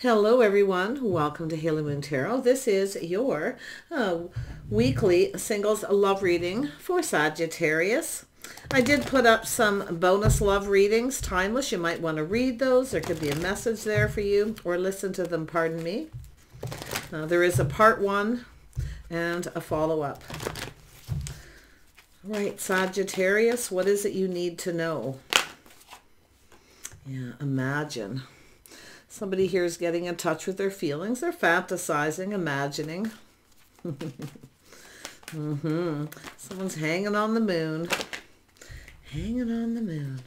Hello everyone, welcome to Haley Moon Tarot. This is your weekly singles love reading for Sagittarius. I did put up some bonus love readings, timeless. You might want to read those. There could be a message there for you, or listen to them, pardon me. There is a part 1 and a follow-up. Right, Sagittarius, what is it you need to know? Yeah, imagine. Somebody here is getting in touch with their feelings. They're fantasizing, imagining. Someone's hanging on the moon. Hanging on the moon.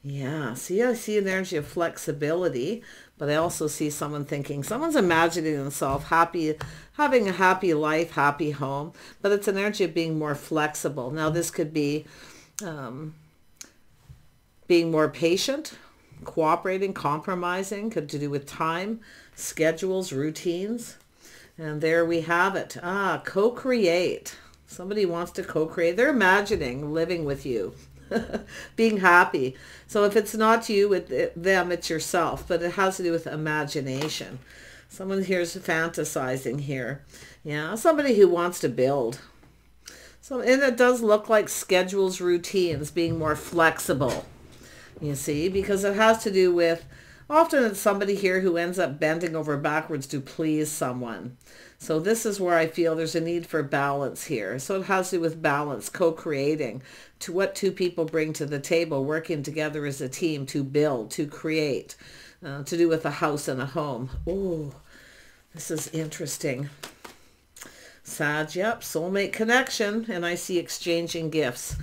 Yeah, see, I see an energy of flexibility, but I also see someone thinking, someone's imagining themselves happy, having a happy life, happy home, but it's an energy of being more flexible. Now, this could be being more patient, cooperating, compromising, could to do with time, schedules, routines. And there we have it. Co-create. Somebody wants to co-create. They're imagining living with you, being happy. So if it's not you, them, it's yourself, but it has to do with imagination. Someone here's fantasizing here. Yeah, somebody who wants to build. So, and it does look like schedules, routines, being more flexible. You see, because it has to do with, often it's somebody here who ends up bending over backwards to please someone. So this is where I feel there's a need for balance here. So it has to do with balance, co-creating, to what two people bring to the table, working together as a team to build, to create, to do with a house and a home. Oh, this is interesting. Sag, yep, soulmate connection, and I see exchanging gifts.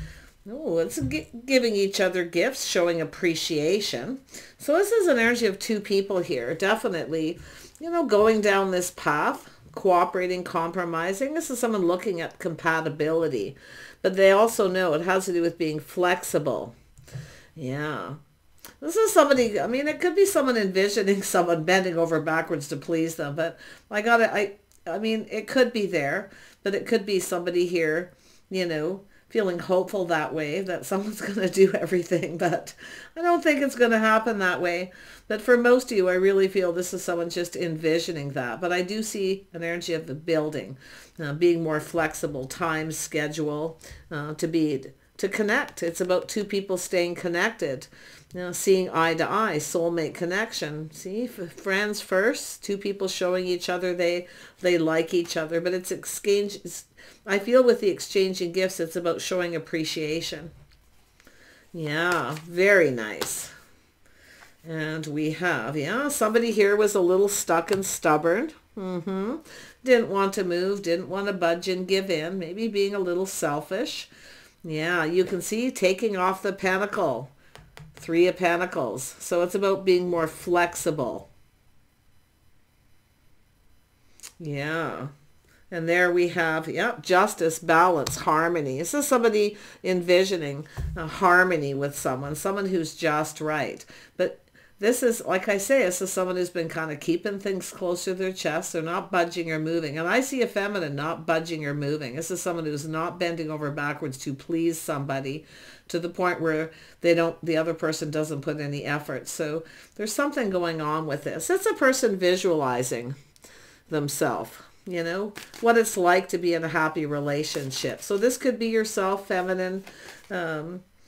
Oh, it's giving each other gifts, showing appreciation. So this is an energy of two people here. Definitely, you know, going down this path, cooperating, compromising. This is someone looking at compatibility. But they also know it has to do with being flexible. Yeah. This is somebody, I mean, it could be someone envisioning someone bending over backwards to please them. But I mean, it could be there. But it could be somebody here, you know, feeling hopeful that way, that someone's going to do everything, but I don't think it's going to happen that way. But for most of you, I really feel this is someone just envisioning that. But I do see an energy of the building, being more flexible, time, schedule, to connect. It's about two people staying connected, you know, seeing eye to eye, soulmate connection. See, friends first, two people showing each other they like each other, but it's exchange. I feel with the exchanging gifts, it's about showing appreciation. Yeah, very nice. And we have, yeah, somebody here was a little stuck and stubborn. Didn't want to move, didn't want to budge and give in, maybe being a little selfish. Yeah, you can see taking off the pentacle, 3 of Pentacles. So it's about being more flexible. Yeah. And there we have, yep, justice, balance, harmony. This is somebody envisioning a harmony with someone who's just right. But this is, like I say, this is someone who's been kind of keeping things close to their chest. They're not budging or moving. And I see a feminine not budging or moving. This is someone who's not bending over backwards to please somebody to the point where the other person doesn't put any effort. So there's something going on with this. It's a person visualizing themselves. You know, what it's like to be in a happy relationship. So this could be yourself, feminine,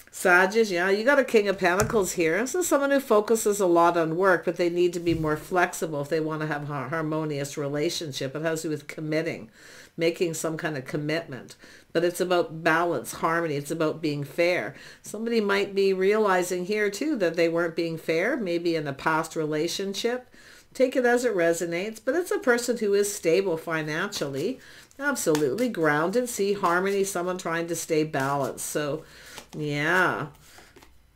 Sagittarius. Yeah, you got a King of Pentacles here. This is someone who focuses a lot on work, but they need to be more flexible if they want to have a harmonious relationship. It has to do with committing, making some kind of commitment. But it's about balance, harmony. It's about being fair. Somebody might be realizing here, too, that they weren't being fair, maybe in a past relationship. Take it as it resonates, but it's a person who is stable financially, absolutely grounded. See, harmony, someone trying to stay balanced. So, yeah.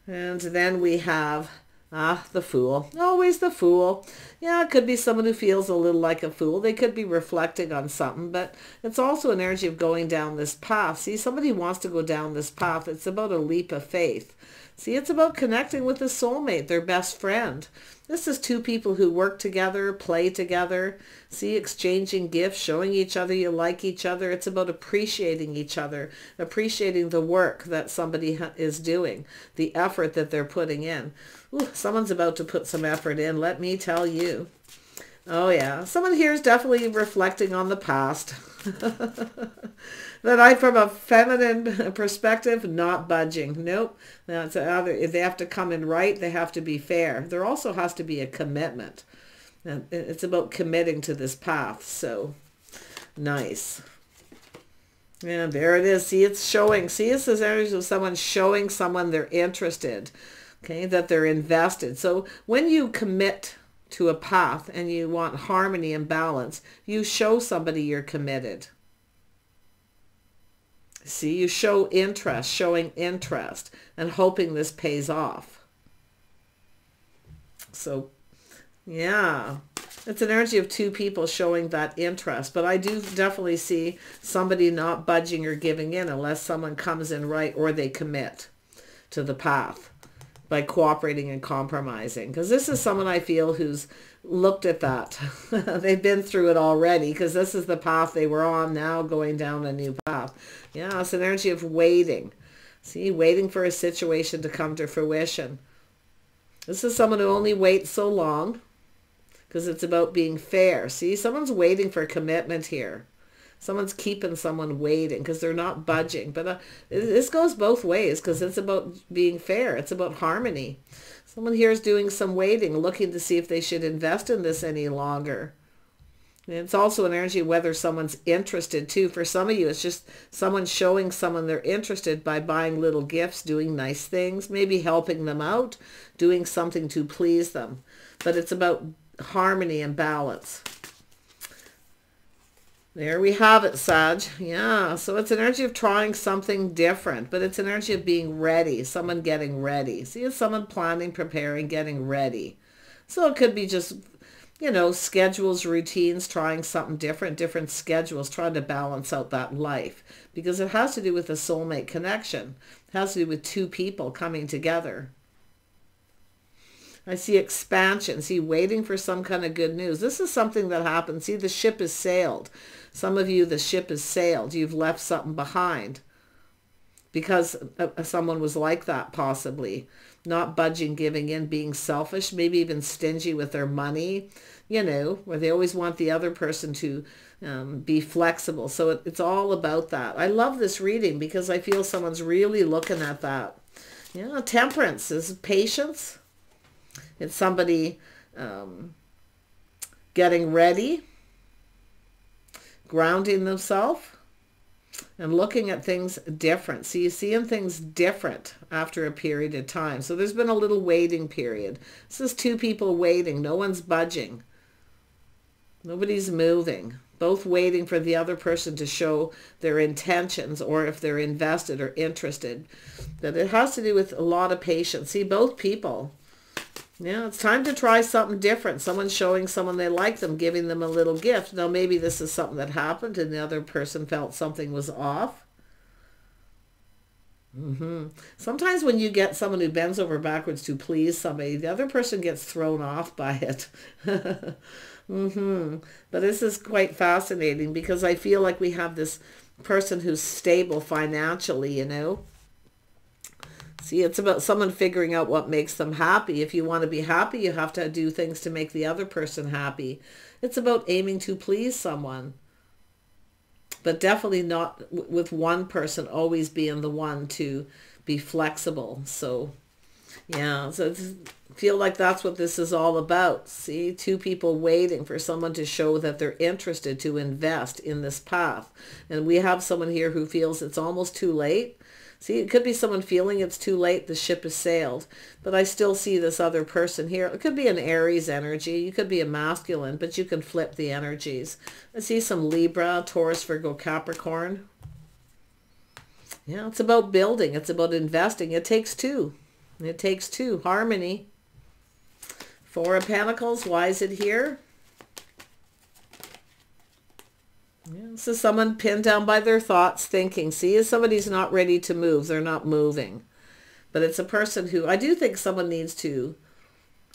And then we have, the Fool. Always the Fool. Yeah, it could be someone who feels a little like a fool. They could be reflecting on something, but it's also an energy of going down this path. See, somebody wants to go down this path. It's about a leap of faith. See, it's about connecting with a soulmate, their best friend. This is two people who work together, play together, see, exchanging gifts, showing each other you like each other. It's about appreciating each other, appreciating the work that somebody is doing, the effort that they're putting in. Ooh, someone's about to put some effort in, let me tell you. Oh yeah, someone here is definitely reflecting on the past. That I, from a feminine perspective, not budging. Nope. That's either, if they have to come in right, they have to be fair. There also has to be a commitment. And it's about committing to this path. So nice. And there it is. See, it's showing. See, this is energy of someone showing someone they're interested. Okay, that they're invested. So when you commit to a path and you want harmony and balance, you show somebody you're committed. See, you show interest, showing interest and hoping this pays off. So, yeah, it's an energy of two people showing that interest. But I do definitely see somebody not budging or giving in unless someone comes in right or they commit to the path by cooperating and compromising. Because this is someone I feel who's looked at that. They've been through it already, because this is the path they were on, now going down a new path. Yeah, it's an energy of waiting. See, waiting for a situation to come to fruition. This is someone who only waits so long because it's about being fair. See, someone's waiting for commitment here. Someone's keeping someone waiting because they're not budging. But this goes both ways, because it's about being fair. It's about harmony. Someone here is doing some waiting, looking to see if they should invest in this any longer. And it's also an energy whether someone's interested too. For some of you, it's just someone showing someone they're interested by buying little gifts, doing nice things, maybe helping them out, doing something to please them. But it's about harmony and balance. There we have it, Sag. Yeah, so it's an energy of trying something different, but it's an energy of being ready, someone getting ready. See, it's someone planning, preparing, getting ready. So it could be just, you know, schedules, routines, trying something different, different schedules, trying to balance out that life. Because it has to do with a soulmate connection. It has to do with two people coming together. I see expansion. See, waiting for some kind of good news. This is something that happens. See, the ship has sailed. Some of you, the ship has sailed. You've left something behind because someone was like that, possibly. Not budging, giving in, being selfish, maybe even stingy with their money, you know, where they always want the other person to be flexible. So it's all about that. I love this reading because I feel someone's really looking at that. Yeah, temperance is patience. It's somebody getting ready, grounding themselves, and looking at things different. So you seeing things different after a period of time. So there's been a little waiting period. This is two people waiting. No one's budging. Nobody's moving. Both waiting for the other person to show their intentions, or if they're invested or interested. That it has to do with a lot of patience. See, both people. Yeah, it's time to try something different. Someone's showing someone they like them, giving them a little gift. Now, maybe this is something that happened and the other person felt something was off. Sometimes when you get someone who bends over backwards to please somebody, the other person gets thrown off by it. But this is quite fascinating because I feel like we have this person who's stable financially, you know. See, it's about someone figuring out what makes them happy. If you want to be happy, you have to do things to make the other person happy. It's about aiming to please someone. But definitely not with one person always being the one to be flexible. So, yeah, so I feel like that's what this is all about. See, two people waiting for someone to show that they're interested to invest in this path. And we have someone here who feels it's almost too late. See, it could be someone feeling it's too late, the ship has sailed. But I still see this other person here. It could be an Aries energy. You could be a masculine, but you can flip the energies. I see some Libra, Taurus, Virgo, Capricorn. Yeah, it's about building. It's about investing. It takes two. It takes two. Harmony. Four of Pentacles. Why is it here? Yeah, this is someone pinned down by their thoughts, thinking. See, if somebody's not ready to move, they're not moving. But it's a person who, I do think someone needs to,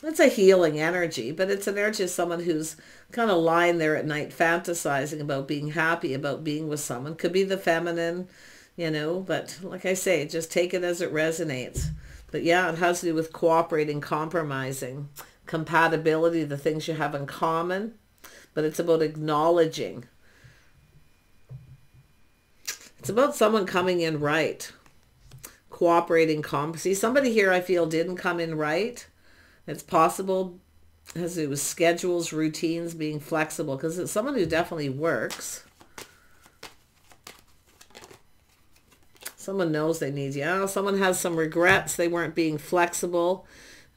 it's a healing energy, but it's an energy of someone who's kind of lying there at night, fantasizing about being happy, about being with someone. Could be the feminine, you know, but like I say, just take it as it resonates. But yeah, it has to do with cooperating, compromising. compatibility, the things you have in common, but it's about acknowledging. It's about someone coming in right, cooperating, see, somebody here I feel didn't come in right. It's possible as it was schedules, routines, being flexible, because it's someone who definitely works. Someone knows they need you. Someone has some regrets. They weren't being flexible.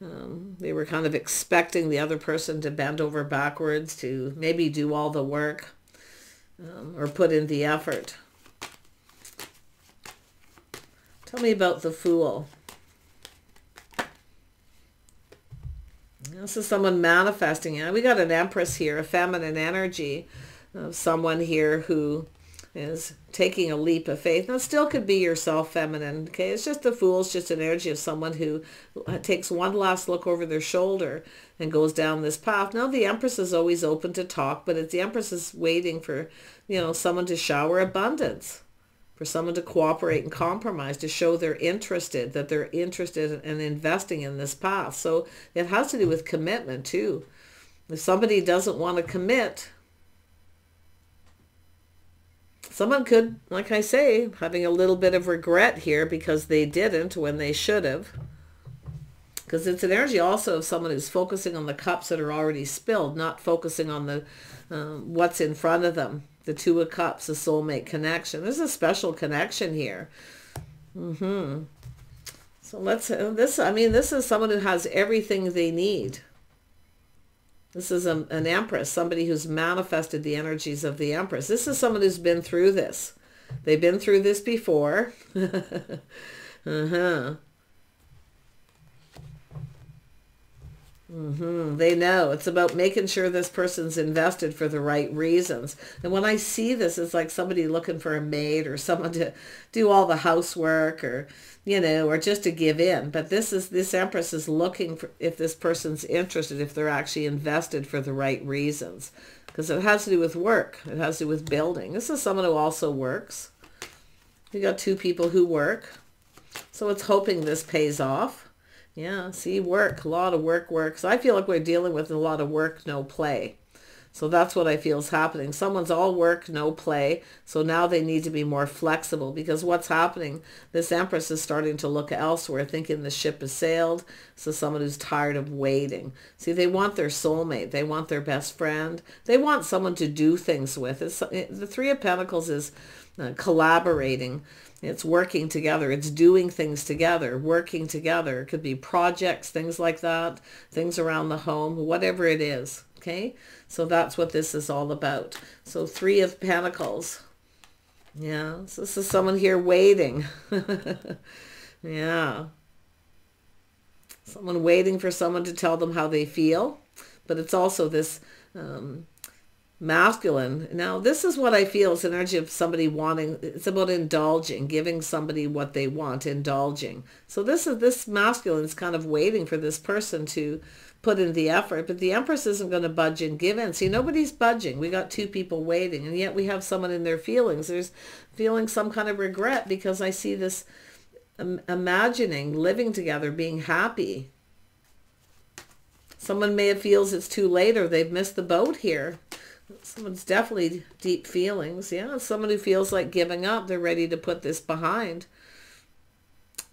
They were kind of expecting the other person to bend over backwards to maybe do all the work or put in the effort. Tell me about the Fool. This is someone manifesting. We got an Empress here, a feminine energy of someone here who is taking a leap of faith. Now, it still could be yourself, feminine. Okay, it's just the Fool. It's just an energy of someone who takes one last look over their shoulder and goes down this path. Now, the Empress is always open to talk, but it's the Empress is waiting for, you know, someone to shower abundance, for someone to cooperate and compromise, to show they're interested, that they're interested in investing in this path. So it has to do with commitment too. If somebody doesn't want to commit, someone could, like I say, having a little bit of regret here because they didn't when they should have. Because it's an energy also of someone who's focusing on the cups that are already spilled, not focusing on the what's in front of them. The Two of Cups, the soulmate connection. There's a special connection here. So let's, this is someone who has everything they need. This is an Empress, somebody who's manifested the energies of the Empress. This is someone who's been through this. They've been through this before. They know. It's about making sure this person's invested for the right reasons. And when I see this, it's like somebody looking for a maid or someone to do all the housework, or, you know, or just to give in. But this Empress is looking for if this person's interested, if they're actually invested for the right reasons. Because it has to do with work. It has to do with building. This is someone who also works. We got two people who work. So it's hoping this pays off. Yeah, see, work, a lot of work. So I feel like we're dealing with a lot of work, no play. So that's what I feel is happening. Someone's all work, no play. So now they need to be more flexible, because what's happening, this Empress is starting to look elsewhere, thinking the ship has sailed. So someone who's tired of waiting. See, they want their soulmate. They want their best friend. They want someone to do things with. The Three of Pentacles is collaborating. It's working together. It's doing things together, working together. It could be projects, things like that, things around the home, whatever it is. Okay, so that's what this is all about. So Three of Pentacles. Yeah, so this is someone here waiting. Yeah. Someone waiting for someone to tell them how they feel. But it's also this masculine. Now, this is what I feel is an energy of somebody wanting, it's about indulging, giving somebody what they want, indulging. So this masculine is kind of waiting for this person to put in the effort, but the Empress isn't going to budge and give in. See, nobody's budging. We got two people waiting, and yet we have someone in their feelings. There's feeling some kind of regret, because I see this imagining living together, being happy. Someone may have feels it's too late, or they've missed the boat here. Someone's definitely deep feelings. Yeah, someone who feels like giving up. They're ready to put this behind.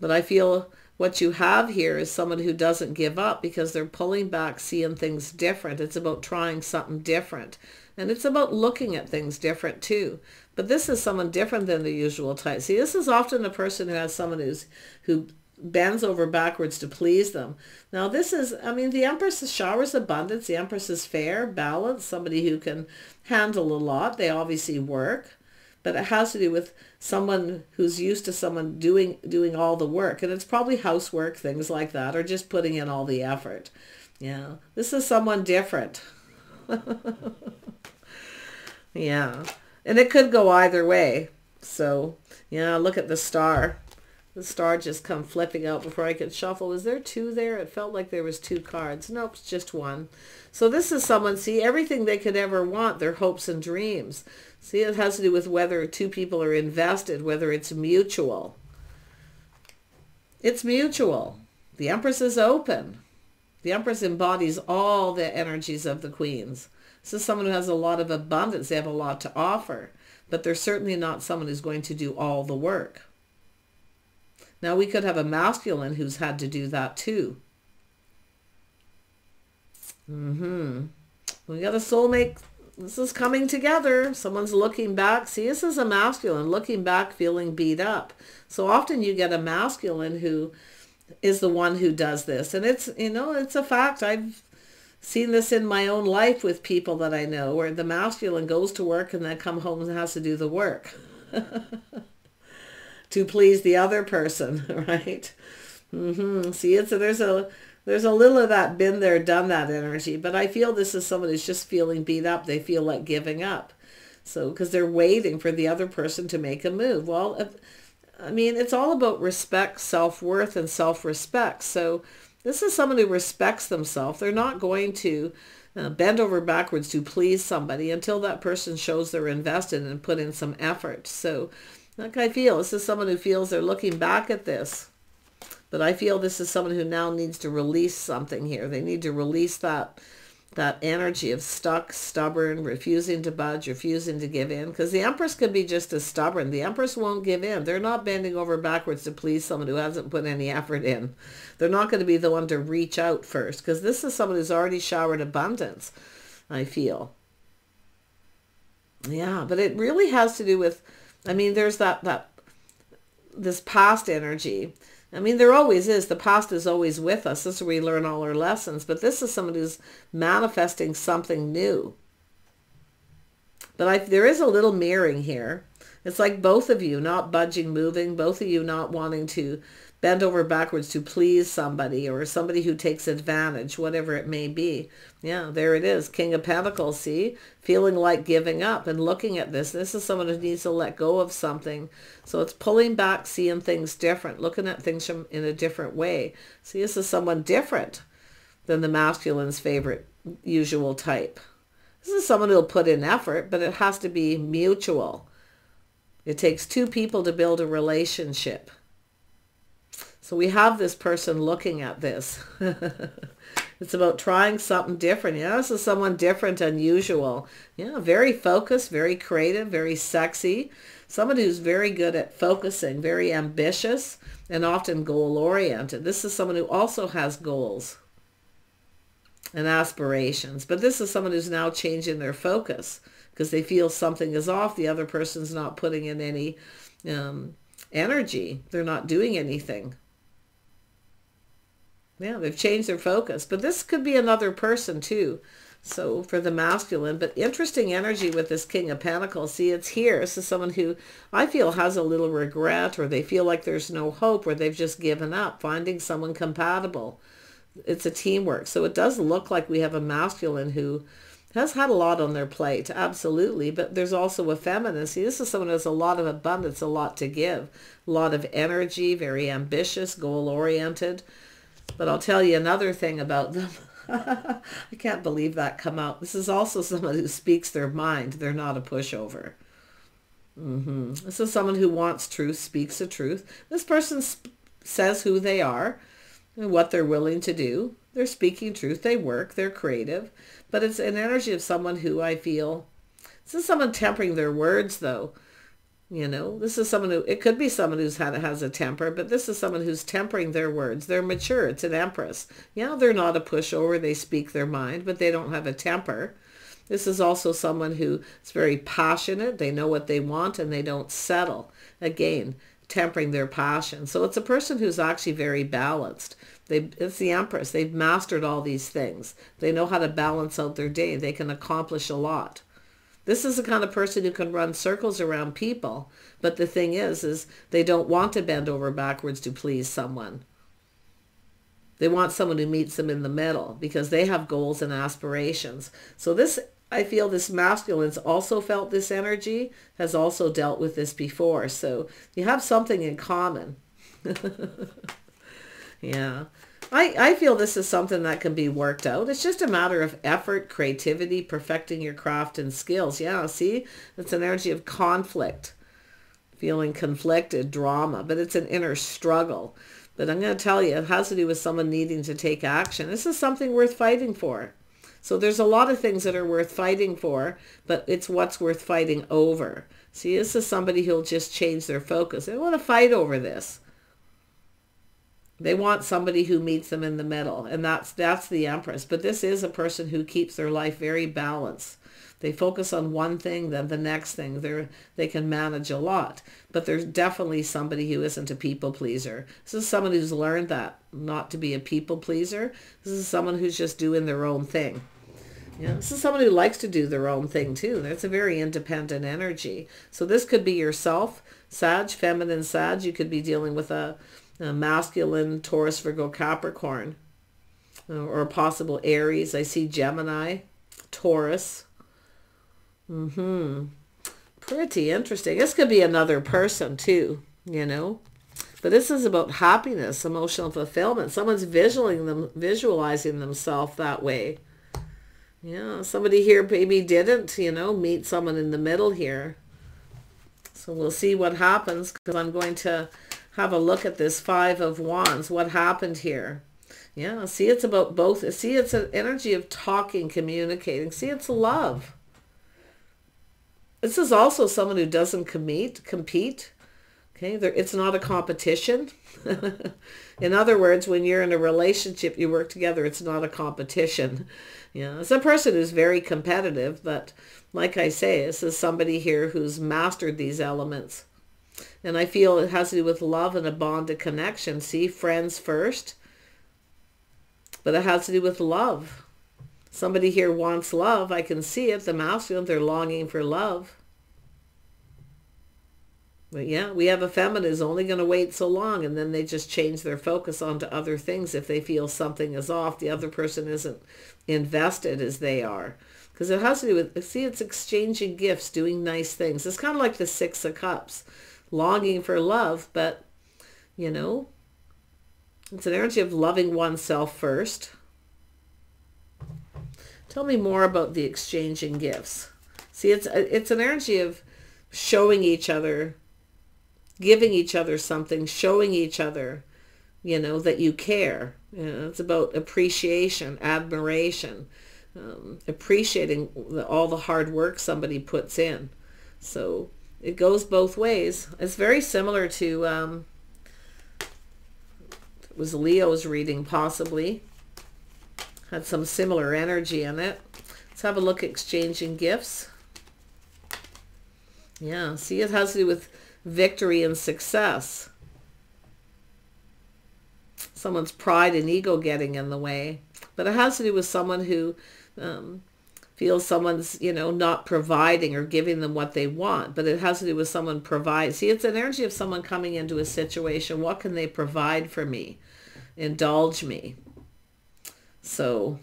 But I feel what you have here is someone who doesn't give up, because they're pulling back, seeing things different. It's about trying something different. And it's about looking at things different too. But this is someone different than the usual type. See, this is often a person who has someone who bends over backwards to please them. Now this is, the Empress showers abundance. The Empress is fair, balanced, somebody who can handle a lot. They obviously work, but it has to do with someone who's used to someone doing all the work. And it's probably housework, things like that, or just putting in all the effort. Yeah, this is someone different. Yeah, and it could go either way. So, yeah, look at the star. The star just come flipping out before I could shuffle. Is there two there? It felt like there was two cards. Nope, it's just one. So this is someone, see, everything they could ever want, their hopes and dreams. See, it has to do with whether two people are invested, whether it's mutual. It's mutual. The Empress is open. The Empress embodies all the energies of the Queens. This is someone who has a lot of abundance. They have a lot to offer, but they're certainly not someone who's going to do all the work. Now, we could have a masculine who's had to do that too. We got a soulmate. This is coming together. Someone's looking back. See, this is a masculine looking back, feeling beat up. So often you get a masculine who is the one who does this. And it's, you know, it's a fact. I've seen this in my own life with people that I know, where the masculine goes to work and then come home and has to do the work to please the other person, right? See, there's a little of that been there, done that energy. But I feel this is someone who's just feeling beat up. They feel like giving up. So, because they're waiting for the other person to make a move. Well, I mean, it's all about respect, self-worth, and self-respect. So this is someone who respects themselves. They're not going to bend over backwards to please somebody until that person shows they're invested and put in some effort. So like I feel, this is someone who feels they're looking back at this. But I feel this is someone who now needs to release something here. They need to release that energy of stuck, stubborn, refusing to budge, refusing to give in. Because the Empress can be just as stubborn. The Empress won't give in. They're not bending over backwards to please someone who hasn't put any effort in. They're not going to be the one to reach out first. Because this is someone who's already showered abundance, I feel. Yeah, but it really has to do with, I mean, there's this past energy. I mean, there always is. The past is always with us. This is where we learn all our lessons. But this is someone who's manifesting something new. But there is a little mirroring here. It's like both of you not budging, moving. Both of you not wanting to bend over backwards to please somebody, or somebody who takes advantage, whatever it may be. Yeah, there it is. King of Pentacles, see? Feeling like giving up and looking at this. This is someone who needs to let go of something. So it's pulling back, seeing things different, looking at things in a different way. See, this is someone different than the masculine's favorite usual type. This is someone who'll put in effort, but it has to be mutual. It takes two people to build a relationship. So we have this person looking at this. It's about trying something different. Yeah, this is someone different, unusual. Yeah, very focused, very creative, very sexy. Someone who's very good at focusing, very ambitious, and often goal-oriented. This is someone who also has goals and aspirations. But this is someone who's now changing their focus because they feel something is off. The other person's not putting in any energy. They're not doing anything. Yeah, they've changed their focus. But this could be another person too. So for the masculine, but interesting energy with this King of Pentacles. See, it's here. This is someone who I feel has a little regret, or they feel like there's no hope, or they've just given up, finding someone compatible. It's a teamwork. So it does look like we have a masculine who has had a lot on their plate, absolutely. But there's also a feminine. See, this is someone who has a lot of abundance, a lot to give, a lot of energy, very ambitious, goal-oriented. But I'll tell you another thing about them. I can't believe that come out. This is also someone who speaks their mind. They're not a pushover. This is someone who wants truth, speaks the truth. This person says who they are and what they're willing to do. They're speaking truth. They work. They're creative. But it's an energy of someone who I feel, this is someone tempering their words though. You know, this is someone who, it could be someone who's has a temper, but this is someone who's tempering their words. They're mature. It's an Empress. Yeah, they're not a pushover. They speak their mind, but they don't have a temper. This is also someone who is very passionate. They know what they want and they don't settle. Again, tempering their passion. So it's a person who's actually very balanced. It's the Empress. They've mastered all these things. They know how to balance out their day. They can accomplish a lot. This is the kind of person who can run circles around people. But the thing is they don't want to bend over backwards to please someone. They want someone who meets them in the middle because they have goals and aspirations. So this, I feel this masculine's also felt this energy, has also dealt with this before. So you have something in common. Yeah. I feel this is something that can be worked out. It's just a matter of effort, creativity, perfecting your craft and skills. Yeah, see? It's an energy of conflict, feeling conflicted, drama, but it's an inner struggle. But I'm going to tell you, it has to do with someone needing to take action. This is something worth fighting for. So there's a lot of things that are worth fighting for, but it's what's worth fighting over. See, this is somebody who'll just change their focus. They don't want to fight over this. They want somebody who meets them in the middle, and that's the Empress. But this is a person who keeps their life very balanced. They focus on one thing, then the next thing. They can manage a lot. But there's definitely somebody who isn't a people pleaser. This is someone who's learned that, not to be a people pleaser. This is someone who's just doing their own thing. Yeah, this is someone who likes to do their own thing too. That's a very independent energy. So this could be yourself, Sag, feminine Sag. You could be dealing with a masculine Taurus, Virgo, Capricorn, or a possible Aries. I see Gemini, Taurus. Pretty interesting. This could be another person too, you know. But this is about happiness, emotional fulfillment. Someone's visualizing themselves that way. Yeah, somebody here maybe didn't, you know, meet someone in the middle here. So we'll see what happens, because I'm going to have a look at this Five of Wands. What happened here? Yeah, see, it's about both. See, it's an energy of talking, communicating. See, it's love. This is also someone who doesn't compete. Okay, it's not a competition. In other words, when you're in a relationship, you work together, it's not a competition. Yeah, it's a person who's very competitive, but like I say, this is somebody here who's mastered these elements. And I feel it has to do with love and a bond of connection. See, friends first, but it has to do with love. Somebody here wants love. I can see it. The masculine, they're longing for love. But yeah, we have a feminine who's only going to wait so long, and then they just change their focus onto other things if they feel something is off. The other person isn't invested as they are. Because it has to do with, see, it's exchanging gifts, doing nice things. It's kind of like the Six of Cups. Longing for love, but, you know, it's an energy of loving oneself first. Tell me more about the exchanging gifts. See, it's an energy of showing each other, giving each other something, showing each other, you know, that you care. You know, it's about appreciation, admiration, appreciating all the hard work somebody puts in. So it goes both ways. It's very similar to, it was Leo's reading possibly. Had some similar energy in it. Let's have a look at exchanging gifts. Yeah, see, it has to do with victory and success. Someone's pride and ego getting in the way. But it has to do with someone who feels someone's, you know, not providing or giving them what they want. But it has to do with someone provide. See, it's an energy of someone coming into a situation. What can they provide for me? Indulge me. So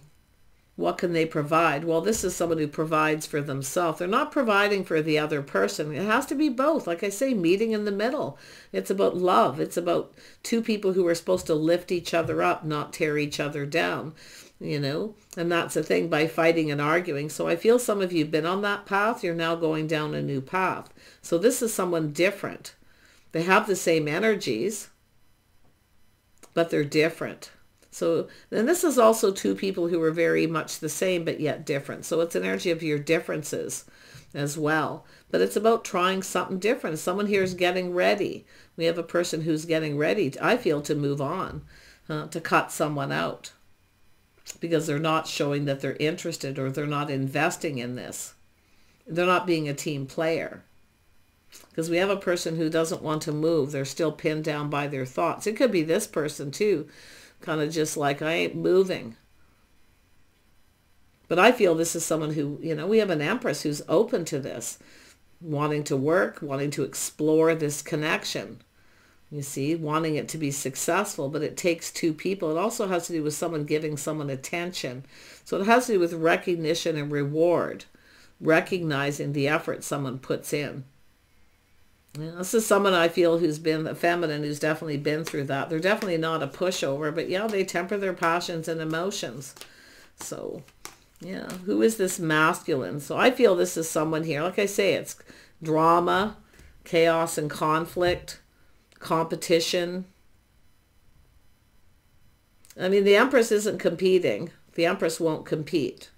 what can they provide? Well, this is someone who provides for themselves. They're not providing for the other person. It has to be both. Like I say, meeting in the middle. It's about love. It's about two people who are supposed to lift each other up, not tear each other down, you know. And that's the thing, by fighting and arguing. So I feel some of you have been on that path. You're now going down a new path. So this is someone different. They have the same energies, but they're different. So, and this is also two people who are very much the same, but yet different. So it's an energy of your differences as well. But it's about trying something different. Someone here is getting ready. We have a person who's getting ready, I feel, to move on, to cut someone out. Because they're not showing that they're interested, or they're not investing in this. They're not being a team player. Because we have a person who doesn't want to move. They're still pinned down by their thoughts. It could be this person too. Kind of just like, I ain't moving. But I feel this is someone who, you know, we have an Empress who's open to this, wanting to work, wanting to explore this connection. You see, wanting it to be successful, but it takes two people. It also has to do with someone giving someone attention. So it has to do with recognition and reward, recognizing the effort someone puts in. Yeah, this is someone I feel who's been a feminine, who's definitely been through that. They're definitely not a pushover, but yeah, they temper their passions and emotions. So, yeah, who is this masculine? So I feel this is someone here. Like I say, it's drama, chaos and conflict, competition. I mean, the Empress isn't competing. The Empress won't compete.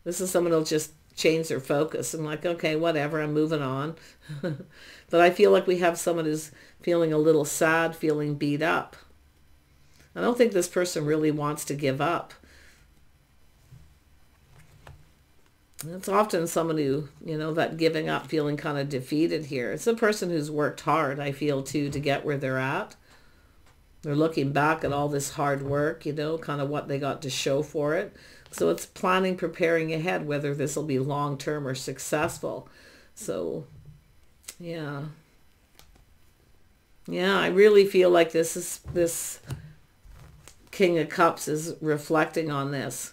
This is someone who'll just change their focus and like, okay, whatever, I'm moving on. But I feel like we have someone who's feeling a little sad, feeling beat up. I don't think this person really wants to give up. It's often someone who, you know, that giving up, feeling kind of defeated here. It's a person who's worked hard, I feel, too, to get where they're at. They're looking back at all this hard work, you know, kind of what they got to show for it. So it's planning, preparing ahead, whether this will be long-term or successful. So, yeah. Yeah, I really feel like this King of Cups is reflecting on this.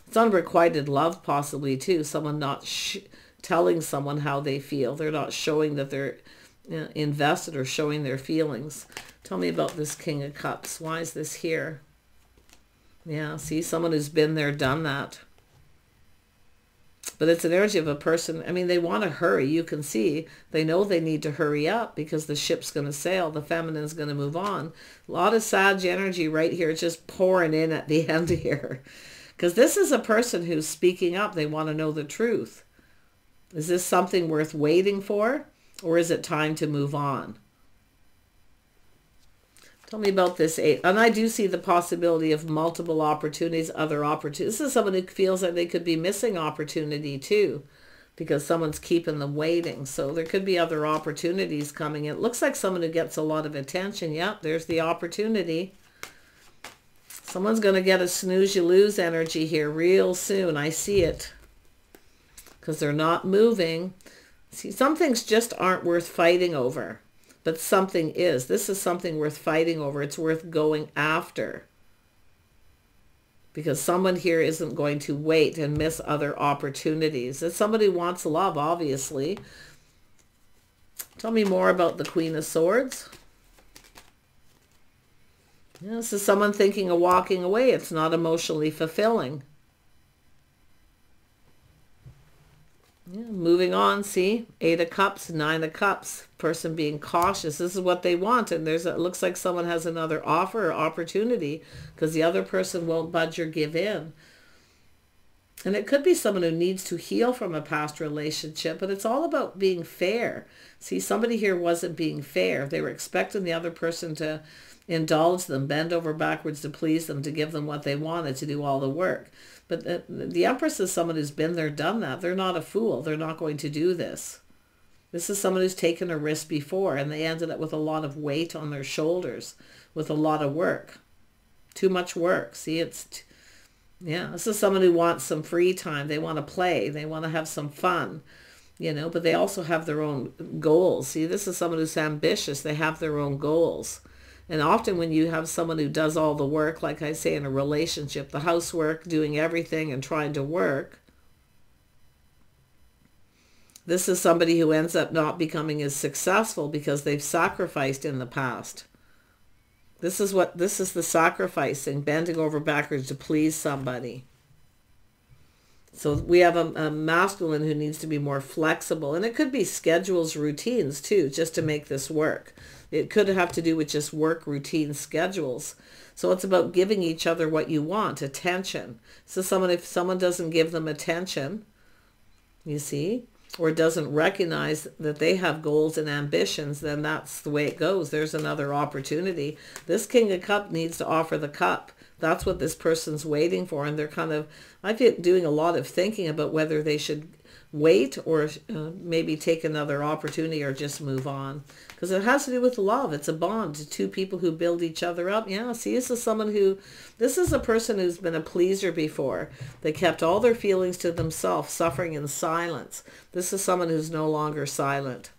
It's unrequited love possibly too. Someone not telling someone how they feel. They're not showing that they're invested or showing their feelings. Tell me about this King of Cups. Why is this here? Yeah, see, someone who's been there, done that. But it's an energy of a person. I mean, they want to hurry. You can see they know they need to hurry up because the ship's going to sail. The feminine's going to move on. A lot of Sag energy right here, just pouring in at the end here. Because this is a person who's speaking up. They want to know the truth. Is this something worth waiting for? Or is it time to move on? Tell me about this 8. And I do see the possibility of multiple opportunities, other opportunities. This is someone who feels like they could be missing opportunity too, because someone's keeping them waiting. So there could be other opportunities coming in. It looks like someone who gets a lot of attention. Yep, there's the opportunity. Someone's going to get a snooze you lose energy here real soon. I see it. Because they're not moving. See, some things just aren't worth fighting over. But something is. This is something worth fighting over. It's worth going after. Because someone here isn't going to wait and miss other opportunities. It's somebody who wants love, obviously. Tell me more about the Queen of Swords. Yeah, this is someone thinking of walking away. It's not emotionally fulfilling. Yeah, moving on, see? 8 of Cups, 9 of Cups. Person being cautious. This is what they want. And it looks like someone has another offer or opportunity because the other person won't budge or give in. And it could be someone who needs to heal from a past relationship, but it's all about being fair. See, somebody here wasn't being fair. They were expecting the other person to indulge them, bend over backwards to please them, to give them what they wanted, to do all the work. But the Empress is someone who's been there, done that. They're not a fool. They're not going to do this. This is someone who's taken a risk before, and they ended up with a lot of weight on their shoulders, with a lot of work. Too much work. See, yeah, this is someone who wants some free time. They want to play. They want to have some fun, you know, but they also have their own goals. See, this is someone who's ambitious. They have their own goals. And often when you have someone who does all the work, like I say in a relationship, the housework, doing everything and trying to work, this is somebody who ends up not becoming as successful because they've sacrificed in the past. This is the sacrificing, bending over backwards to please somebody. So we have a masculine who needs to be more flexible. And it could be schedules, routines too, just to make this work. It could have to do with just work routine schedules. So it's about giving each other what you want, attention. So if someone doesn't give them attention, you see, or doesn't recognize that they have goals and ambitions, then that's the way it goes. There's another opportunity. This King of Cups needs to offer the cup. That's what this person's waiting for. And they're kind of, I feel, doing a lot of thinking about whether they should wait or maybe take another opportunity or just move on. Because it has to do with love. It's a bond to two people who build each other up. Yeah, see, this is a person who's been a pleaser before. They kept all their feelings to themselves, suffering in silence. This is someone who's no longer silent.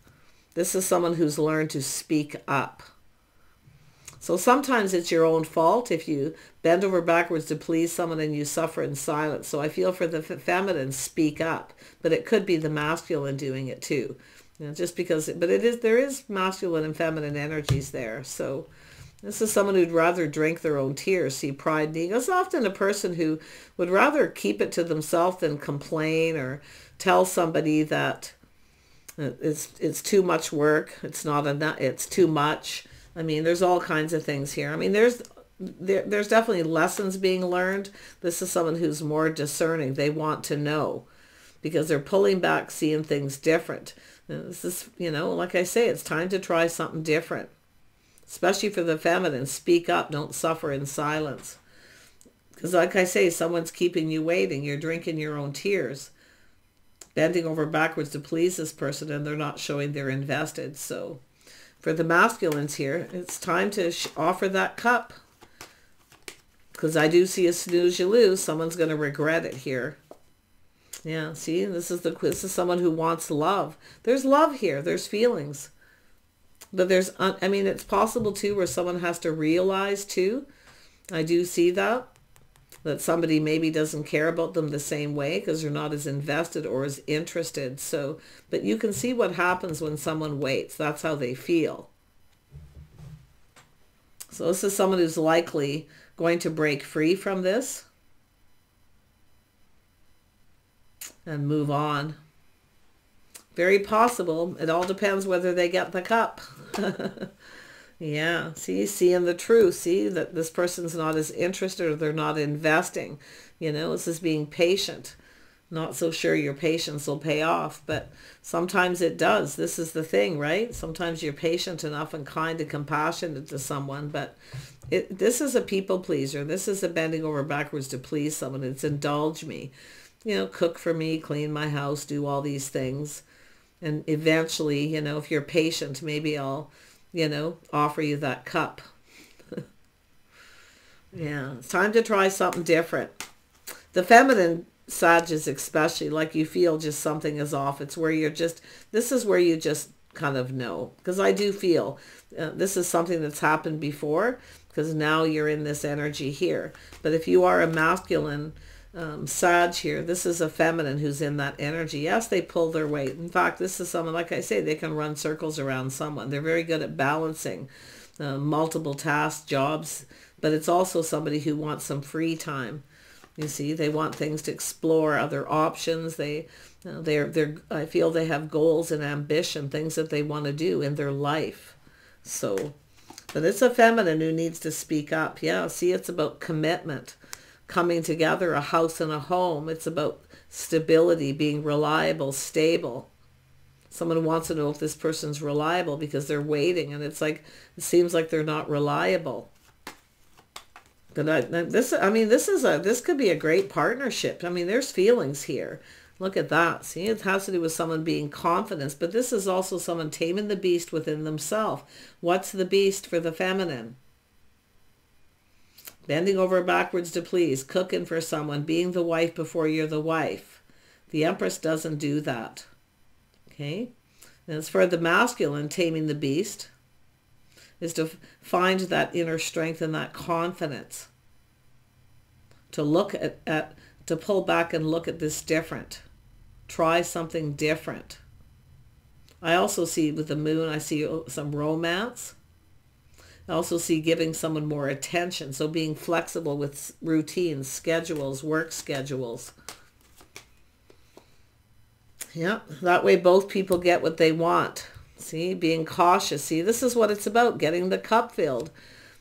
This is someone who's learned to speak up. So sometimes it's your own fault if you bend over backwards to please someone and you suffer in silence. So I feel for the feminine, speak up. But it could be the masculine doing it too. You know, just because, but there is masculine and feminine energies there. So this is someone who'd rather drink their own tears, see pride and ego. It's often a person who would rather keep it to themselves than complain or tell somebody that it's too much work. It's not enough. It's too much. I mean, there's all kinds of things here. I mean, there's there's definitely lessons being learned. This is someone who's more discerning. They want to know because they're pulling back, seeing things different. This is, you know, like I say, it's time to try something different, especially for the feminine. Speak up. Don't suffer in silence. Because like I say, someone's keeping you waiting. You're drinking your own tears, bending over backwards to please this person, and they're not showing they're invested. So for the masculines here, it's time to offer that cup. Because I do see a snooze you lose. Someone's going to regret it here. Yeah, see, this is someone who wants love. There's love here. There's feelings. But there's, I mean, it's possible too where someone has to realize too. I do see that somebody maybe doesn't care about them the same way because they're not as invested or as interested. So, but you can see what happens when someone waits. That's how they feel. So this is someone who's likely going to break free from this and move on. Very possible. It all depends whether they get the cup. Yeah, see, seeing the truth. See that this person's not as interested or they're not investing. You know, this is being patient. Not so sure your patience will pay off, but sometimes it does. This is the thing, right? Sometimes you're patient enough and kind and compassionate to someone, but this is a people pleaser. This is a bending over backwards to please someone. It's indulge me. You know, cook for me, clean my house, do all these things. And eventually, you know, if you're patient, maybe I'll, you know, offer you that cup. Yeah, it's time to try something different. The feminine Sagittarius especially, like you feel just something is off. It's where you're just, this is where you just kind of know. Because I do feel this is something that's happened before because now you're in this energy here. But if you are a masculine Sag here, this is a feminine who's in that energy. Yes, they pull their weight. In fact, this is someone, like I say, they can run circles around someone. They're very good at balancing multiple tasks, jobs, but it's also somebody who wants some free time. You see, they want things to explore, other options. I feel they have goals and ambition, things that they want to do in their life. So, but it's a feminine who needs to speak up. Yeah, see, it's about commitment. Coming together, a house and a home. It's about stability, being reliable, stable. Someone wants to know if this person's reliable because they're waiting, and it's like, it seems like they're not reliable. But this could be a great partnership. I mean, there's feelings here. Look at that. See, it has to do with someone being confident, but this is also someone taming the beast within themselves. What's the beast for the feminine? Bending over backwards to please, cooking for someone, being the wife before you're the wife. The Empress doesn't do that. Okay? And as for the masculine, taming the beast, is to find that inner strength and that confidence. To look to pull back and look at this different. Try something different. I also see with the moon, I see some romance. I also see giving someone more attention. So being flexible with routines, schedules, work schedules. Yeah, that way both people get what they want. See, being cautious. See, this is what it's about, getting the cup filled.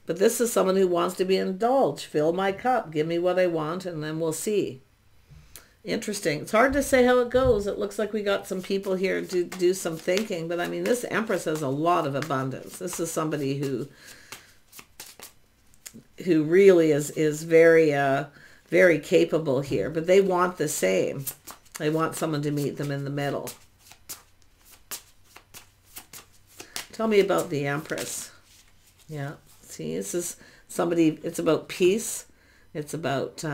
But this is someone who wants to be indulged. Fill my cup. Give me what I want, and then we'll see. Interesting. It's hard to say how it goes. It looks like we got some people here to do some thinking. But, I mean, this Empress has a lot of abundance. This is somebody who really is very, very capable here. But they want the same. They want someone to meet them in the middle. Tell me about the Empress. Yeah. See, this is somebody, it's about peace. It's about,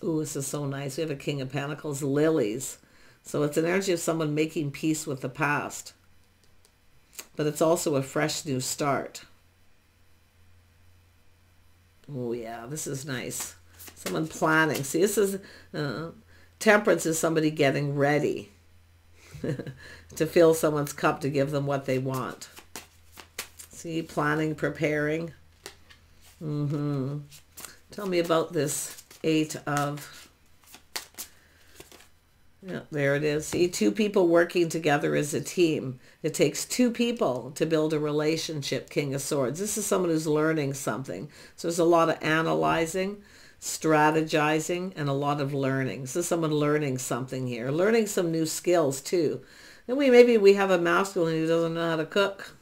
this is so nice. We have a King of Pentacles, lilies. So it's an energy of someone making peace with the past. But it's also a fresh new start. Oh yeah, this is nice. Someone planning. See, this is, temperance is somebody getting ready to fill someone's cup to give them what they want. See, planning, preparing. Tell me about this 8 of Yeah, there it is. See, two people working together as a team. It takes two people to build a relationship, King of Swords. This is someone who's learning something. So there's a lot of analyzing, strategizing, and a lot of learning. This is someone learning something here, learning some new skills too. And maybe we have a masculine who doesn't know how to cook.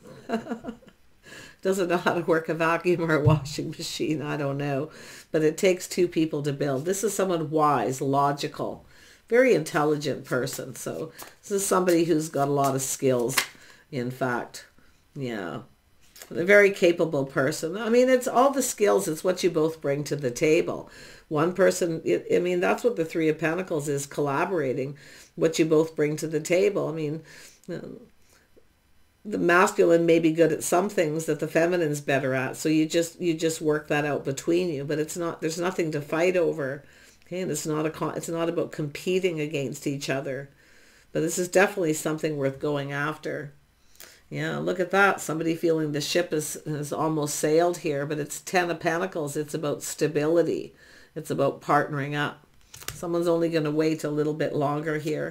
Doesn't know how to work a vacuum or a washing machine. I don't know. But it takes two people to build. This is someone wise, logical, very intelligent person. So this is somebody who's got a lot of skills, in fact. Yeah. A very capable person. I mean, it's all the skills. It's what you both bring to the table. One person, I mean, that's what the Three of Pentacles is, collaborating, what you both bring to the table. I mean, the masculine may be good at some things that the feminine's better at. So you just work that out between you, but there's nothing to fight over. Okay. And it's not about competing against each other, but this is definitely something worth going after. Yeah. Look at that. Somebody feeling the ship has almost sailed here, but it's 10 of Pentacles. It's about stability. It's about partnering up. Someone's only going to wait a little bit longer here.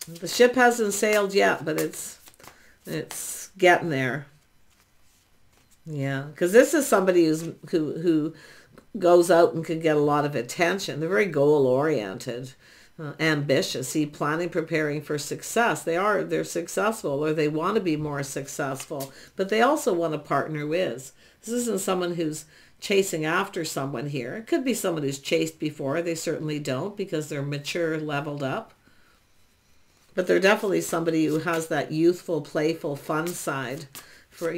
The ship hasn't sailed yet, but it's getting there. Yeah, because this is somebody who goes out and can get a lot of attention. They're very goal-oriented, ambitious. See, planning, preparing for success. They're successful, or they want to be more successful, but they also want a partner who is. This isn't someone who's chasing after someone here. It could be someone who's chased before. They certainly don't, because they're mature, leveled up. But they're definitely somebody who has that youthful, playful, fun side for,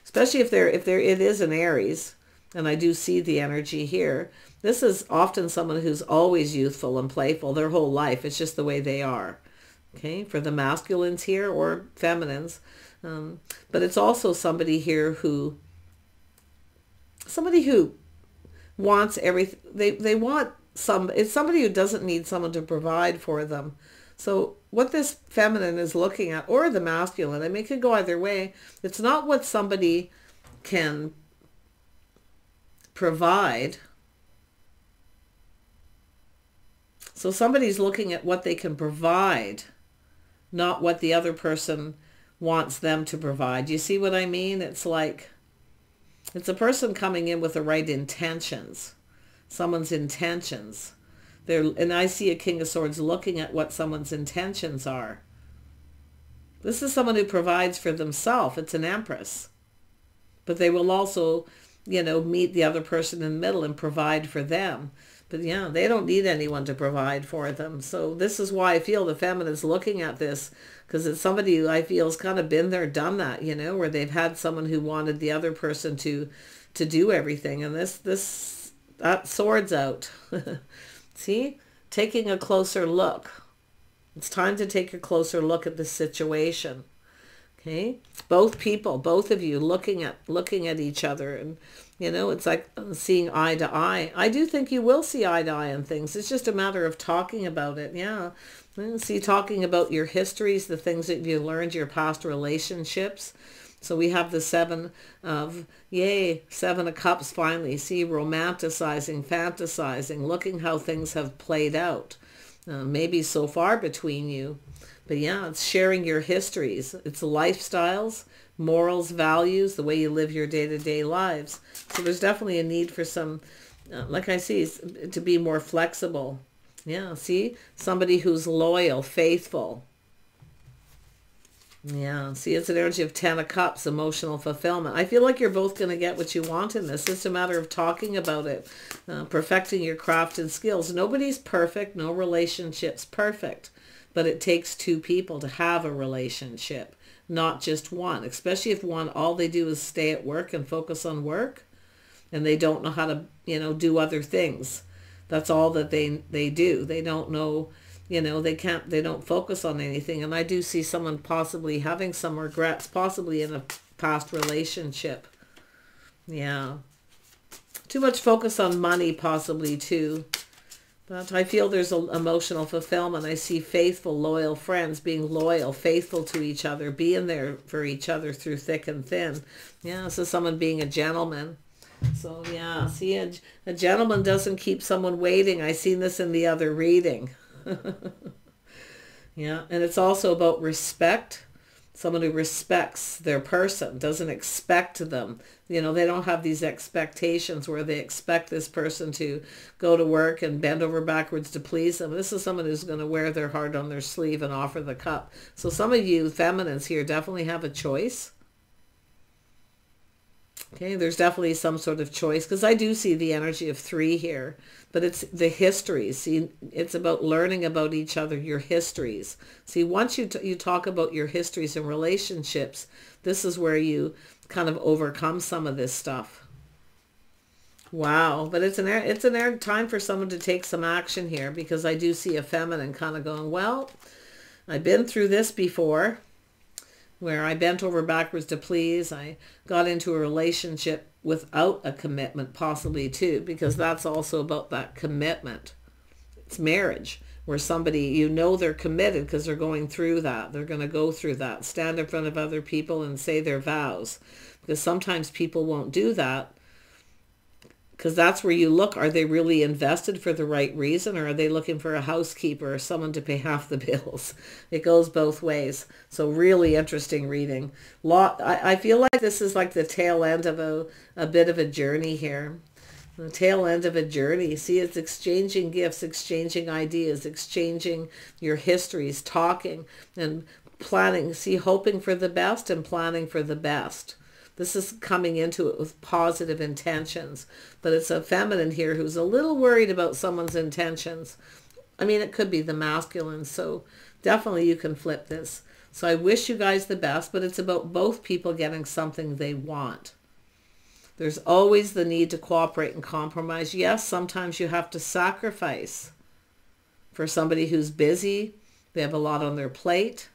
especially if it is an Aries, and I do see the energy here. This is often someone who's always youthful and playful their whole life. It's just the way they are. Okay, for the masculines here or feminines. But it's also somebody here who wants everything. It's somebody who doesn't need someone to provide for them. So what this feminine is looking at, or the masculine, I mean, it could go either way. It's not what somebody can provide. So somebody's looking at what they can provide, not what the other person wants them to provide. You see what I mean? It's like, it's a person coming in with the right intentions, someone's intentions. And I see a King of Swords looking at what someone's intentions are. This is someone who provides for themselves. It's an Empress. But they will also, meet the other person in the middle and provide for them. But yeah, they don't need anyone to provide for them. So this is why I feel the feminine's looking at this, because it's somebody who I feel has kind of been there, done that, where they've had someone who wanted the other person to do everything. And that sword's out. See, taking a closer look. It's time to take a closer look at the situation. Okay, both people, both of you looking at each other, and it's like seeing eye to eye. I do think you will see eye to eye on things. It's just a matter of talking about it. Yeah, see, talking about your histories, the things that you learned, your past relationships. So we have the Seven of Cups finally. See, romanticizing, fantasizing, looking how things have played out. Maybe so far between you. But yeah, it's sharing your histories. It's lifestyles, morals, values, the way you live your day-to-day lives. So there's definitely a need for some, like I see, to be more flexible. Yeah, see, somebody who's loyal, faithful. Yeah, see, it's an energy of 10 of Cups, emotional fulfillment. I feel like you're both going to get what you want in this. It's just a matter of talking about it, perfecting your craft and skills. Nobody's perfect. No relationship's perfect. But it takes two people to have a relationship, not just one. Especially if one, all they do is stay at work and focus on work, and they don't know how to, do other things. That's all that they do. They don't know. They don't focus on anything. And I do see someone possibly having some regrets, possibly in a past relationship. Yeah. Too much focus on money, possibly too. But I feel there's an emotional fulfillment. I see faithful, loyal friends being loyal, faithful to each other, being there for each other through thick and thin. Yeah, so someone being a gentleman. So yeah, see, a gentleman doesn't keep someone waiting. I seen this in the other reading. Yeah, and it's also about respect. Someone who respects their person, doesn't expect them. You know, they don't have these expectations where they expect this person to go to work and bend over backwards to please them. This is someone who's going to wear their heart on their sleeve and offer the cup. So some of you feminines here definitely have a choice. Okay, there's definitely some sort of choice, because I do see the energy of 3 here, but it's the histories. See, it's about learning about each other, your histories. See, once you talk about your histories and relationships, this is where you kind of overcome some of this stuff. Wow, but it's an time for someone to take some action here, because I do see a feminine kind of going, well, I've been through this before, where I bent over backwards to please. I got into a relationship without a commitment, possibly too, because that's also about that commitment. It's marriage, where somebody, you know, they're committed because they're going through that. They're going to go through that, stand in front of other people and say their vows. Because sometimes people won't do that, because that's where you look. Are they really invested for the right reason, or are they looking for a housekeeper or someone to pay half the bills? It goes both ways. So really interesting reading. I feel like this is like the tail end of a bit of a journey here. The tail end of a journey. See, it's exchanging gifts, exchanging ideas, exchanging your histories, talking and planning. See, hoping for the best and planning for the best. This is coming into it with positive intentions, but it's a feminine here who's a little worried about someone's intentions. I mean, it could be the masculine, so definitely you can flip this. So I wish you guys the best, but it's about both people getting something they want. There's always the need to cooperate and compromise. Yes, sometimes you have to sacrifice for somebody who's busy. They have a lot on their plate.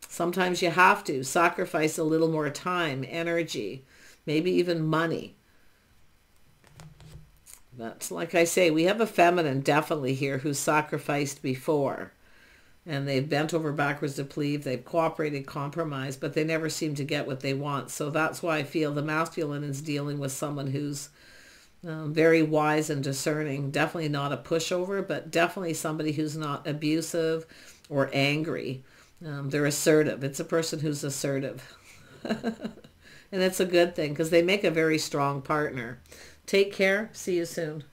Sometimes you have to sacrifice a little more time, energy, maybe even money. But like I say, we have a feminine definitely here who's sacrificed before. And they've bent over backwards to please. They've cooperated, compromised, but they never seem to get what they want. So that's why I feel the masculine is dealing with someone who's very wise and discerning. Definitely not a pushover, but definitely somebody who's not abusive or angry. They're assertive. It's a person who's assertive. And it's a good thing, because they make a very strong partner. Take care. See you soon.